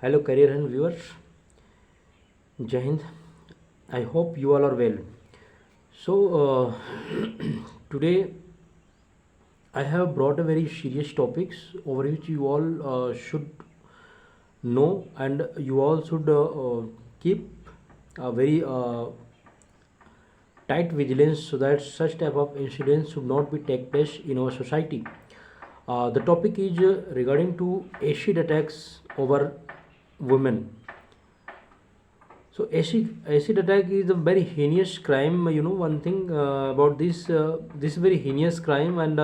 Hello, career and viewers. Jai Hind. I hope you all are well. So, today I have brought a very serious topics over which you all should know, and you all should keep a very tight vigilance so that such type of incidents should not be take place in our society. The topic is regarding to acid attacks over women. So acid attack is a very heinous crime. You know one thing about this very heinous crime, and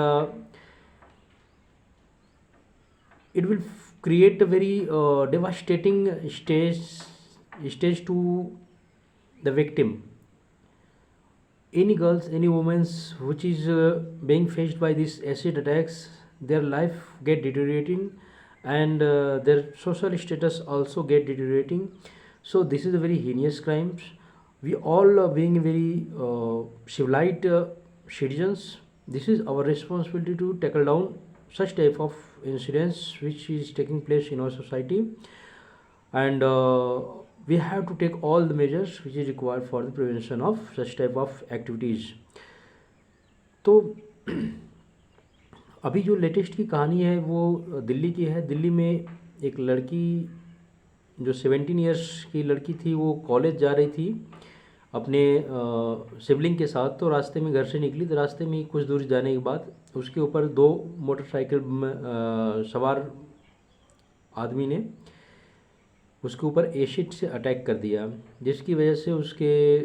it will create a very devastating stage to the victim. Any girls, any women which is being faced by these acid attacks, their life get deteriorating, and their social status also get deteriorating. So this is a very heinous crimes. We all being very civilized citizens, this is our responsibility to tackle down such type of incidents which is taking place in our society, and we have to take all the measures which is required for the prevention of such type of activities. तो अभी जो latest की कहानी है वो दिल्ली की है. दिल्ली में एक लड़की जो 17 इयर्स की लड़की थी, वो कॉलेज जा रही थी अपने सिबलिंग के साथ. तो रास्ते में घर से निकली, तो रास्ते में कुछ दूर जाने के बाद उसके ऊपर दो मोटरसाइकिल सवार आदमी ने उसके ऊपर एसिड से अटैक कर दिया, जिसकी वजह से उसके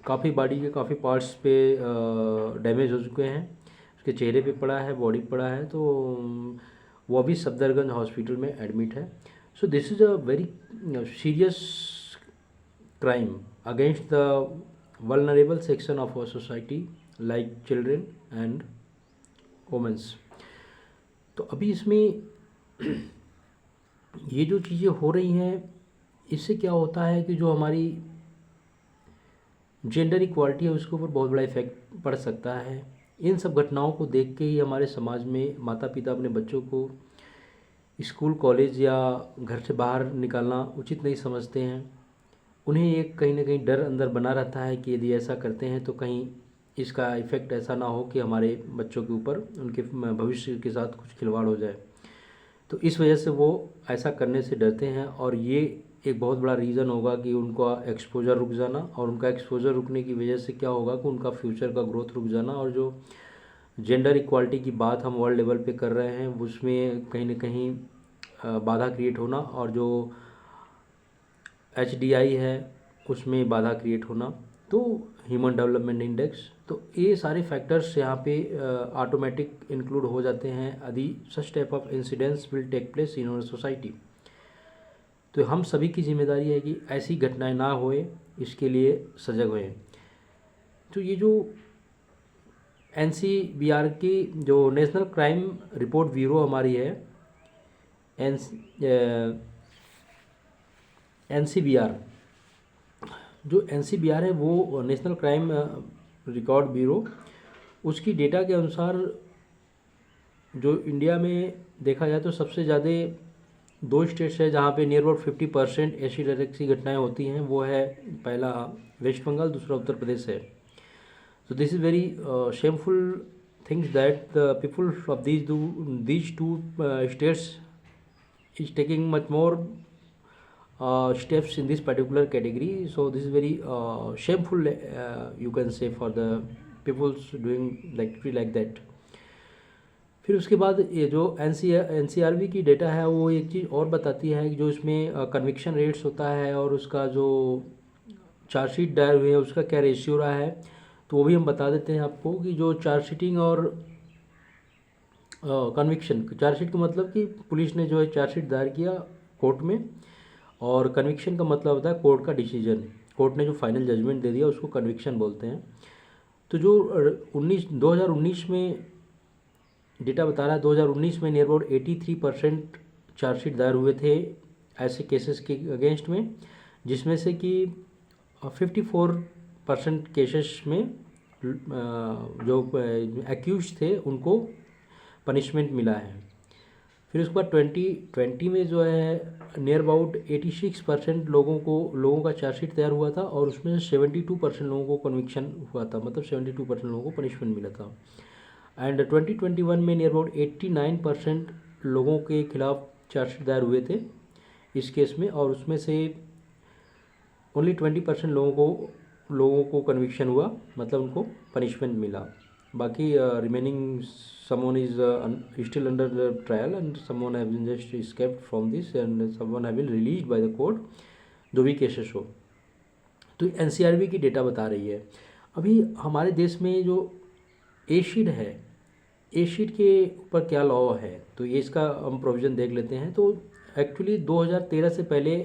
काफ़ी बॉडी के काफ़ी पार्ट्स पे डैमेज हो चुके हैं. उसके चेहरे पे पड़ा है, बॉडी पे पड़ा है. तो वो अभी सफदरगंज हॉस्पिटल में एडमिट है. So this is a very serious crime against the vulnerable section of our society like children and women. तो अभी इसमें ये जो चीज़ें हो रही हैं, इससे क्या होता है कि जो हमारी जेंडर इक्वालिटी है उसके ऊपर बहुत बड़ा इफेक्ट पड़ सकता है. इन सब घटनाओं को देख के ही हमारे समाज में माता पिता अपने बच्चों को स्कूल कॉलेज या घर से बाहर निकालना उचित नहीं समझते हैं. उन्हें एक कहीं ना कहीं डर अंदर बना रहता है कि यदि ऐसा करते हैं तो कहीं इसका इफ़ेक्ट ऐसा ना हो कि हमारे बच्चों के ऊपर उनके भविष्य के साथ कुछ खिलवाड़ हो जाए. तो इस वजह से वो ऐसा करने से डरते हैं, और ये एक बहुत बड़ा रीज़न होगा कि उनका एक्सपोजर रुक जाना, और उनका एक्सपोजर रुकने की वजह से क्या होगा कि उनका फ्यूचर का ग्रोथ रुक जाना. और जो जेंडर इक्वालिटी की बात हम वर्ल्ड लेवल पे कर रहे हैं उसमें कहीं ना कहीं बाधा क्रिएट होना, और जो HDI है उसमें बाधा क्रिएट होना, तो ह्यूमन डेवलपमेंट इंडेक्स. तो ये सारे फैक्टर्स यहाँ पे ऑटोमेटिक इंक्लूड हो जाते हैं यदि such type of incidents will take place in our society. तो हम सभी की जिम्मेदारी है कि ऐसी घटनाएं ना होए, इसके लिए सजग होएं. तो ये जो NCBR की जो नेशनल क्राइम रिपोर्ट ब्यूरो हमारी है, NCBR, जो NCBR है वो नेशनल क्राइम रिकॉर्ड ब्यूरो, उसकी डेटा के अनुसार जो इंडिया में देखा जाए तो सबसे ज़्यादा दो स्टेट्स है जहाँ पे नियर अबाउट 50% एसिड अटैक की घटनाएं होती हैं. वो है पहला वेस्ट बंगाल, दूसरा उत्तर प्रदेश है. So this is very shameful things that the people of these two states is taking much more steps in this particular category. So this is very shameful, you can say, for the people doing like that. फिर उसके बाद ये जो NCRB की data है वो एक चीज़ और बताती है कि जो इसमें कन्विक्शन रेट्स होता है और उसका जो चार्जशीट दायर हुए है उसका क्या रेशियो रहा है. तो वो भी हम बता देते हैं आपको कि जो चार्जशीटिंग और कन्विक्शन, चार्जशीट का मतलब कि पुलिस ने जो है चार्जशीट दायर किया कोर्ट में, और कन्विक्शन का मतलब होता है कोर्ट का डिसीजन, कोर्ट ने जो फाइनल जजमेंट दे दिया उसको कन्विक्शन बोलते हैं. तो जो 2019 में डेटा बता रहा है, 2019 में नियर अबाउट 83% चार्जशीट दायर हुए थे ऐसे केसेस के अगेंस्ट में, जिसमें से कि 54% केसेस में जो एक्यूज थे उनको पनिशमेंट मिला है. फिर उसके बाद 2020 में जो है नियर अबाउट 86% लोगों का चार्जशीट तैयार हुआ था और उसमें 72% लोगों को कन्विक्शन हुआ था, मतलब 72% लोगों को पनिशमेंट मिला था। एंड 2021 में नियर अबाउट 89% लोगों के खिलाफ चार्जशीट दायर हुए थे इस केस में, और उसमें से ओनली 20% लोगों को कन्विक्शन हुआ, मतलब उनको पनिशमेंट मिला। बाकी remaining someone is still under the trial and someone has been just escaped from this and someone have been released by the court, जो भी केसेस हो। तो एनसीआरबी की डेटा बता रही है अभी हमारे देश में जो एसिड है, एसिड के ऊपर क्या लॉ है, तो ये इसका हम प्रोविज़न देख लेते हैं। तो एक्चुअली 2013 से पहले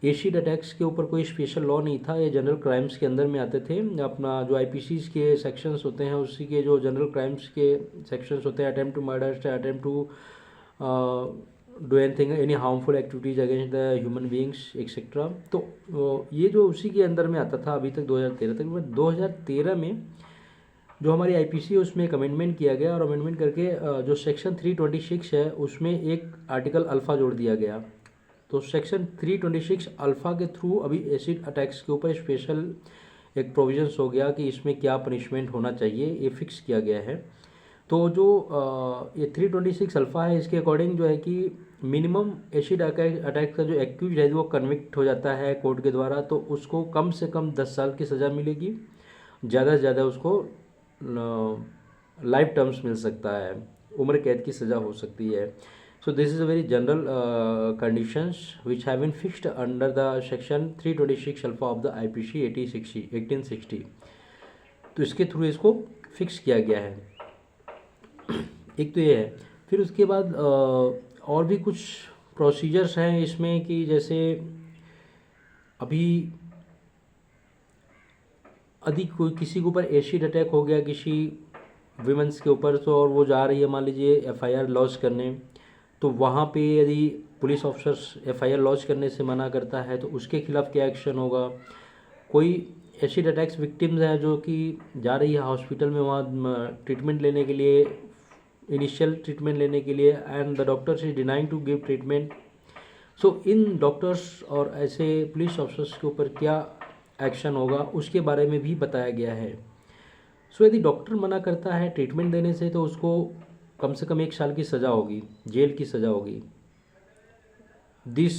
एसिड अटैक्स के ऊपर कोई स्पेशल लॉ नहीं था, ये जनरल क्राइम्स के अंदर में आते थे। अपना जो आईपीसीज के सेक्शंस होते हैं उसी के जो जनरल क्राइम्स के सेक्शंस होते हैं, attempt to murder, attempt to do anything any harmful activities against the human beings etcetera, तो ये जो उसी के अंदर में आता था अभी तक 2013 तक। 2013 में जो हमारी आईपीसी है उसमें एक अमेंडमेंट किया गया और अमेंडमेंट करके जो सेक्शन 326 है उसमें एक आर्टिकल अल्फ़ा जोड़ दिया गया। तो सेक्शन 326 अल्फ़ा के थ्रू अभी एसिड अटैक्स के ऊपर स्पेशल एक प्रोविजंस हो गया कि इसमें क्या पनिशमेंट होना चाहिए, ये फिक्स किया गया है। तो जो ये 326 अल्फ़ा है इसके अकॉर्डिंग जो है कि मिनिमम एसिड अटैक का जो एक्यूज है वो कन्विक्ट हो जाता है कोर्ट के द्वारा, तो उसको कम से कम 10 साल की सज़ा मिलेगी, ज़्यादा से ज़्यादा उसको लाइफ टर्म्स मिल सकता है, उम्र कैद की सज़ा हो सकती है। So this is a very general conditions which have been fixed under the section 326 alpha of the IPC 1860। तो इसके थ्रू इसको फिक्स किया गया है। एक तो ये है, फिर उसके बाद और भी कुछ प्रोसीजर्स हैं इसमें कि जैसे अभी यदि कोई किसी के ऊपर एसिड अटैक हो गया किसी विमेंस के ऊपर, तो और वो जा रही है मान लीजिए एफआईआर लॉन्च करने, तो वहाँ पे यदि पुलिस ऑफिसर्स एफआईआर लॉन्च करने से मना करता है तो उसके खिलाफ क्या एक्शन होगा। कोई एसिड अटैक्स विक्टिम्स है जो कि जा रही है हॉस्पिटल में वहाँ ट्रीटमेंट लेने के लिए, इनिशियल ट्रीटमेंट लेने के लिए, and the doctors is denying to give treatment. So इन डॉक्टर्स और ऐसे पुलिस ऑफिसर्स के ऊपर क्या एक्शन होगा उसके बारे में भी बताया गया है। सो यदि डॉक्टर मना करता है ट्रीटमेंट देने से तो उसको कम से कम 1 साल की सज़ा होगी, जेल की सज़ा होगी। This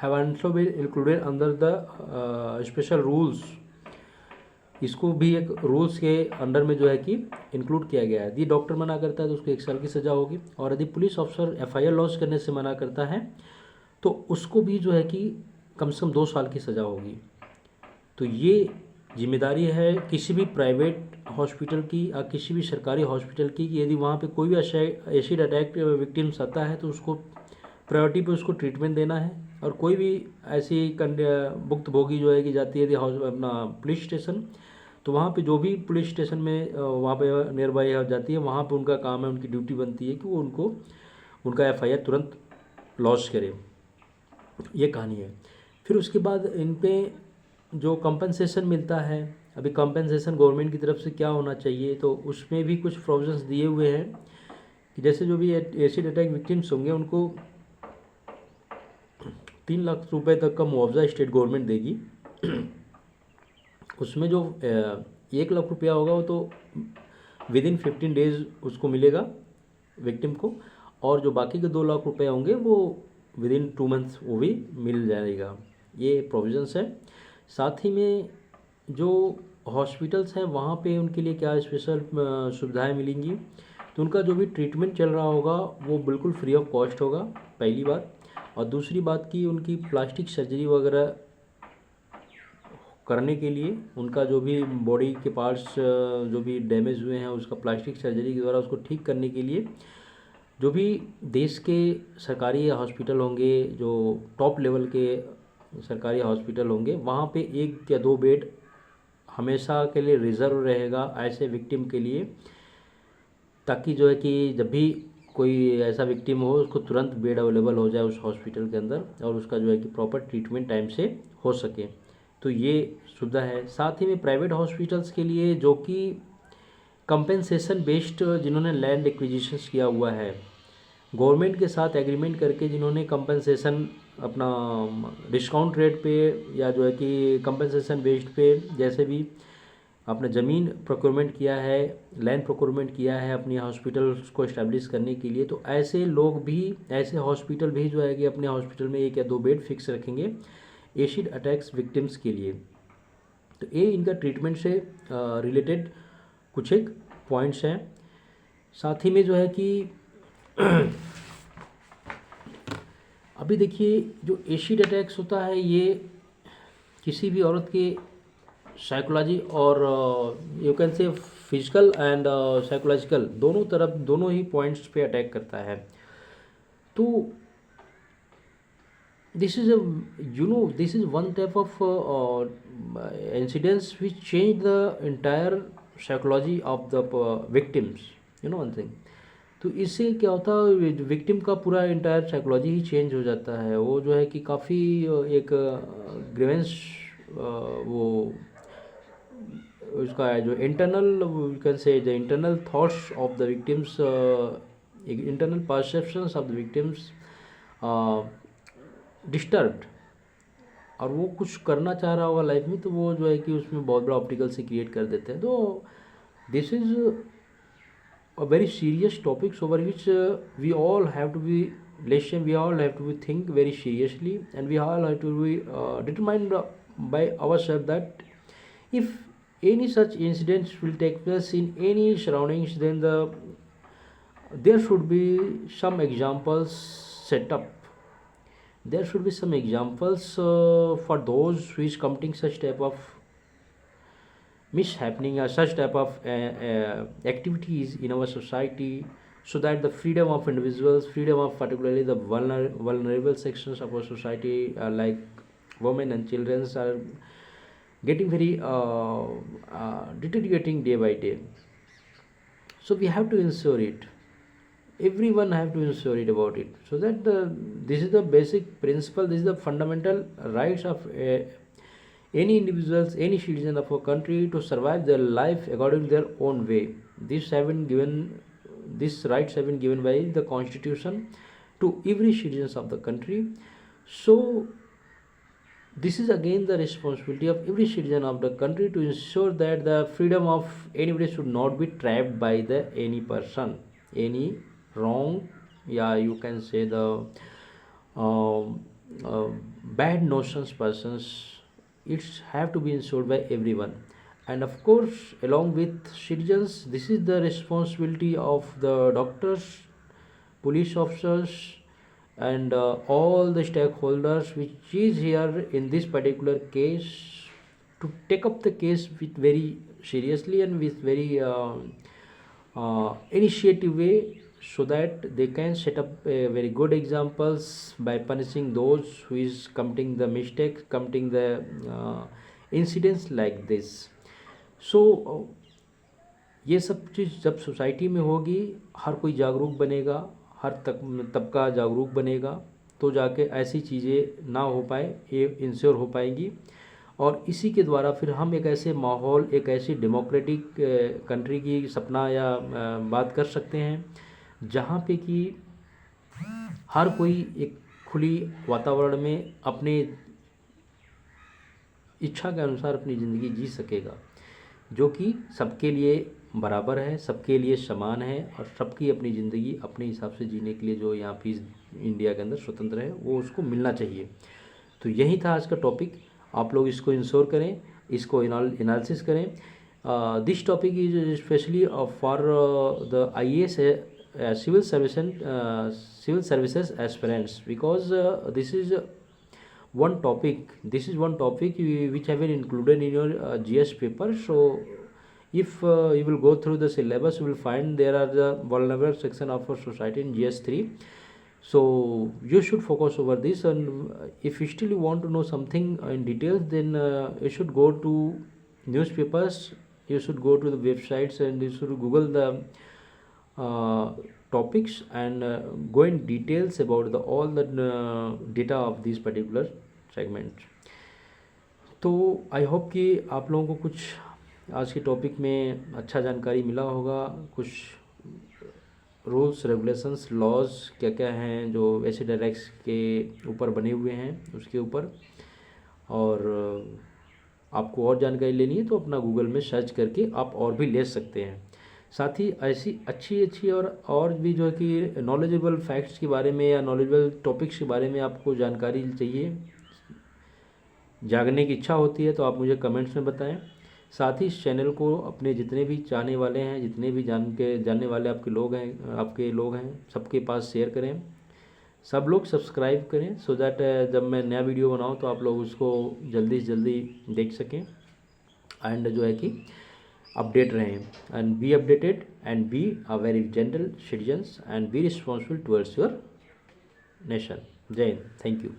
have also been included under the special rules, इसको भी एक रूल्स के अंडर में जो है कि इंक्लूड किया गया है। यदि डॉक्टर मना करता है तो उसको 1 साल की सज़ा होगी, और यदि पुलिस ऑफिसर एफआईआर लॉन्च करने से मना करता है तो उसको भी जो है कि कम से कम 2 साल की सज़ा होगी। तो ये जिम्मेदारी है किसी भी प्राइवेट हॉस्पिटल की या किसी भी सरकारी हॉस्पिटल की कि यदि वहाँ पे कोई भी एसिड अटैक विक्टिम्स आता है तो उसको प्रायोरिटी पे उसको ट्रीटमेंट देना है। और कोई भी ऐसी भुक्तभोगी जो है कि जाती है अपना पुलिस स्टेशन, तो वहाँ पे जो भी पुलिस स्टेशन में वहाँ पे नियर बाई जाती है, वहाँ पे उनका काम है, उनकी ड्यूटी बनती है कि वो उनका एफआईआर तुरंत लॉन्च करे। ये कहानी है। फिर उसके बाद इन पे जो कंपनसेशन मिलता है, अभी कंपनसेशन गवर्नमेंट की तरफ से क्या होना चाहिए, तो उसमें भी कुछ प्रोविजंस दिए हुए हैं कि जैसे जो भी एसिड अटैक विक्टिम्स होंगे उनको 3 लाख रुपए तक का मुआवजा स्टेट गवर्नमेंट देगी। उसमें जो 1 लाख रुपया होगा वो तो विद इन 15 डेज उसको मिलेगा विक्टिम को, और जो बाकी के 2 लाख रुपये होंगे वो विद इन 2 मंथ्स वो भी मिल जाएगा। ये प्रोविजंस है। साथ ही में जो हॉस्पिटल्स हैं वहाँ पे उनके लिए क्या स्पेशल सुविधाएं मिलेंगी, तो उनका जो भी ट्रीटमेंट चल रहा होगा वो बिल्कुल फ्री ऑफ कॉस्ट होगा, पहली बात। और दूसरी बात की उनकी प्लास्टिक सर्जरी वगैरह करने के लिए उनका जो भी बॉडी के पार्ट्स जो भी डैमेज हुए हैं उसका प्लास्टिक सर्जरी के द्वारा उसको ठीक करने के लिए जो भी देश के सरकारी हॉस्पिटल होंगे, जो टॉप लेवल के सरकारी हॉस्पिटल होंगे, वहाँ पे 1 या 2 बेड हमेशा के लिए रिज़र्व रहेगा ऐसे विक्टिम के लिए, ताकि जो है कि जब भी कोई ऐसा विक्टिम हो उसको तुरंत बेड अवेलेबल हो जाए उस हॉस्पिटल के अंदर और उसका जो है कि प्रॉपर ट्रीटमेंट टाइम से हो सके। तो ये सुविधा है। साथ ही में प्राइवेट हॉस्पिटल्स के लिए जो कि कंपेंसेशन बेस्ड जिन्होंने लैंड एक्विजिशंस किया हुआ है गवर्नमेंट के साथ एग्रीमेंट करके जिन्होंने कंपनसेशन अपना डिस्काउंट रेट पे या जो है कि कंपनसेशन बेस्ड पे जैसे भी आपने ज़मीन प्रोक्योरमेंट किया है, लैंड प्रोक्योरमेंट किया है अपनी हॉस्पिटल्स को इस्टेब्लिश करने के लिए, तो ऐसे लोग भी, ऐसे हॉस्पिटल भी जो है कि अपने हॉस्पिटल में 1 या 2 बेड फिक्स रखेंगे एसिड अटैक्स विक्टिम्स के लिए। तो ये इनका ट्रीटमेंट से रिलेटेड कुछ एक पॉइंट्स हैं। साथ ही में जो है कि अभी देखिए जो एसिड अटैक्स होता है ये किसी भी औरत के साइकोलॉजी और you can say physical and psychological दोनों तरफ, दोनों ही पॉइंट्स पे अटैक करता है। तो this is a, this is one type of incidents which change the entire psychology of the victims, one thing। तो इससे क्या होता है, विक्टिम का पूरा इंटायर साइकोलॉजी ही चेंज हो जाता है। वो जो है कि काफ़ी एक ग्रीवेंस वो उसका जो internal can say the internal thoughts of the victims, internal perceptions of the victims disturbed, और वो कुछ करना चाह रहा होगा लाइफ में, तो वो जो है कि उसमें बहुत बड़ा ऑब्स्टिकल से क्रिएट कर देते हैं। तो this is a very serious topics over which we all have to be lesson, we all have to be think very seriously, and we all have to be determined by our self that if any such incidents will take place in any surroundings, then there should be some examples set up. There should be some examples for those who is committing such type of mishappening or such type of activities in our society, so that the freedom of individuals, freedom of particularly the vulnerable sections of our society, like women and children, are getting very deteriorating day by day. So we have to ensure it, everyone have to ensure it about it, so that this is the basic principle, this is the fundamental rights of any individuals, any citizen of a country to survive their life according to their own way. These rights have been given by the constitution to every citizens of the country. So this is again the responsibility of every citizen of the country to ensure that the freedom of anybody should not be trapped by the any person, any wrong, yeah, you can say the bad notions persons. It's have to be ensured by everyone, and of course along with citizens, this is the responsibility of the doctors, police officers, and all the stakeholders which is here in this particular case, to take up the case with very seriously and with very initiative way, so that they can set up very good examples by punishing those who is committing the mistakes, committing the incidents like this. So ये सब चीज़ जब society में होगी, हर कोई जागरूक बनेगा, हर तबका जागरूक बनेगा, तो जाके ऐसी चीज़ें ना हो पाए, ये इंश्योर हो पाएंगी। और इसी के द्वारा फिर हम एक ऐसे माहौल, एक ऐसी डेमोक्रेटिक कंट्री की सपना या बात कर सकते हैं, जहाँ पे कि हर कोई एक खुली वातावरण में अपने इच्छा के अनुसार अपनी ज़िंदगी जी सकेगा, जो कि सबके लिए बराबर है, सबके लिए समान है, और सबकी अपनी ज़िंदगी अपने हिसाब से जीने के लिए जो यहाँ पे इंडिया के अंदर स्वतंत्र है, वो उसको मिलना चाहिए। तो यही था आज का टॉपिक। आप लोग इसको इंश्योर करें, इसको एनालिसिस करें। This topic is specially for the IAS civil services aspirants, because this is one topic which have been included in your GS paper. So if you will go through the syllabus, you will find there are the vulnerable section of our society in GS3. So you should focus over this, and if you still want to know something in details, then you should go to newspapers, you should go to the websites, and you should Google the topics and go in details about all the data of these particular segments. तो I hope कि आप लोगों को कुछ आज के topic में अच्छा जानकारी मिला होगा, कुछ रूल्स रेगुलेशंस लॉज क्या क्या हैं जो एसिड अटैक्स के ऊपर बने हुए हैं उसके ऊपर। और आपको और जानकारी लेनी है तो अपना गूगल में सर्च करके आप और भी ले सकते हैं। साथ ही ऐसी अच्छी अच्छी और भी जो है कि नॉलेजेबल फैक्ट्स के बारे में या नॉलेजेबल टॉपिक्स के बारे में आपको जानकारी चाहिए, जागने की इच्छा होती है तो आप मुझे कमेंट्स में बताएं। साथ ही इस चैनल को अपने जितने भी चाहने वाले हैं, जितने भी जानने वाले आपके लोग हैं सबके पास शेयर करें, सब लोग सब्सक्राइब करें सो दैट जब मैं नया वीडियो बनाऊं तो आप लोग उसको जल्दी से जल्दी देख सकें एंड जो है कि अपडेट रहें। And be updated and be a very gentle citizens and be responsible towards your nation. जय हिंद, थैंक यू।